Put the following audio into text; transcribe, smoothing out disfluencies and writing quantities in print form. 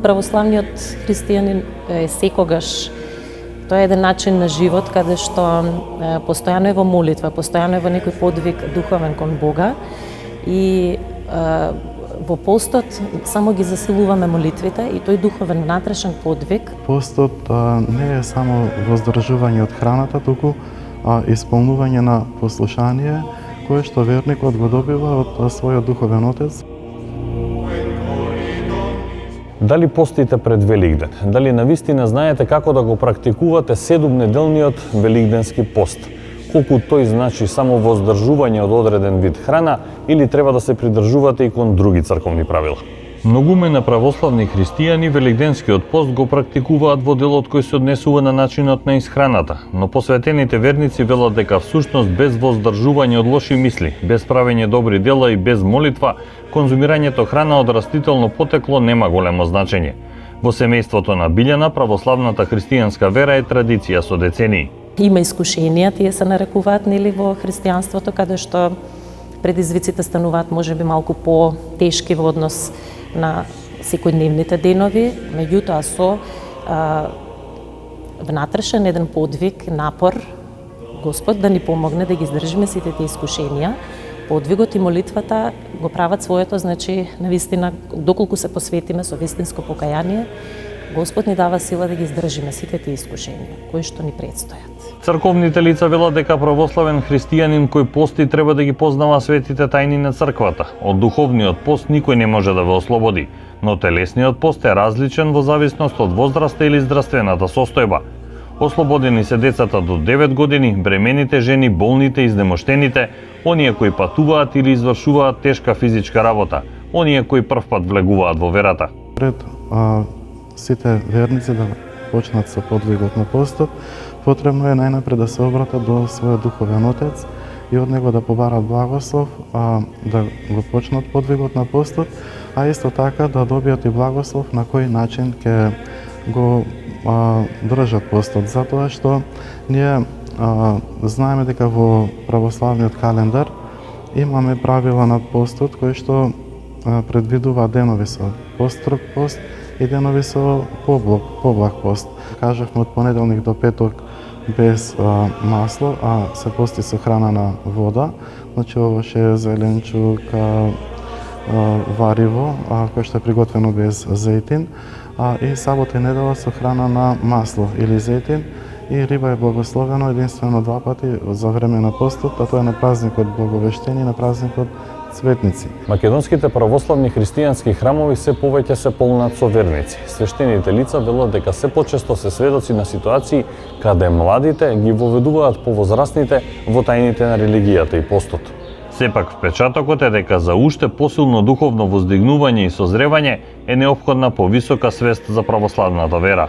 Православниот христијанин е секогаш, тоа е еден начин на живот каде што постојано е во молитва, постојано е во некој подвиг духовен кон Бога и во постот само ги засилуваме молитвите и тој духовен внатрешен подвиг. Постот не е само воздржување од храната, туку исполнување на послушание кое што верникот го добива од својот духовен отец. Дали постите пред Великден? Дали навистина знаете како да го практикувате 7-неделниот великденски пост? Колку тој значи само воздржување од одреден вид храна или треба да се придржувате и кон други црковни правила? Многумина православни христијани великденскиот пост го практикуваат во делот кој се однесува на начинот на исхраната, но посветените верници велат дека всушност без воздржување од лоши мисли, без правење добри дела и без молитва, конзумирањето храна од растително потекло нема големо значење. Во семејството на Билјана, православната христијанска вера е традиција со децении. Има искушенија, тие се нарекуваат нели во христијанството, каде што предизвиците стануваат можеби малку по-тешки во однос на секојдневните денови, меѓутоа со внатрешен еден подвиг, напор, Господ да ни помогне да ги издржиме сите тие искушенија. Подвигот и молитвата го прават своето, значи, навистина, доколку се посветиме со вистинско покаяние, Господ ни дава сила да ги издржиме сите тие искушенија, кои што ни предстојат. Црковните лица велат дека православен христијанин кој пости треба да ги познава светите тајни на црквата. Од духовниот пост никој не може да ве ослободи, но телесниот пост е различен во зависност од возраста или здравствената состојба. Ослободени се децата до 9 години, бремените жени, болните, изнемоштените, оние кои патуваат или извршуваат тешка физичка работа, оние кои првпат влегуваат во верата. Пред сите верници да почнат со подвигот на постот, потребно е најнапред да се обратат до својот духовен отец и од него да побарат благослов, да го почнат подвигот на постот, а исто така да добијат и благослов на кој начин ќе го држат постот, затоа што ние знаеме дека во православниот календар имаме правила на постот кои што предвидува денови со построг пост и денови со поблаг пост. Кажавме од понеделник до петок без масло, а се пости со храна на вода, значи овоше зеленчук, вариво, кое што е приготвено без зејтин, и сабота и недела со храна на масло или зејтин, и риба е благословено единствено 2 пати за време на постот, а тоа е на празникот Благовештени и на празникот Цветници. Македонските православни христијански храмови се повеќе се полнат со верници. Свештените лица велат дека се почесто се сведоци на ситуации каде младите ги воведуваат повозрастните во тајните на религијата и постот. Сепак впечатокот е дека за уште посилно духовно воздигнување и созревање е неопходна повисока свест за православната вера.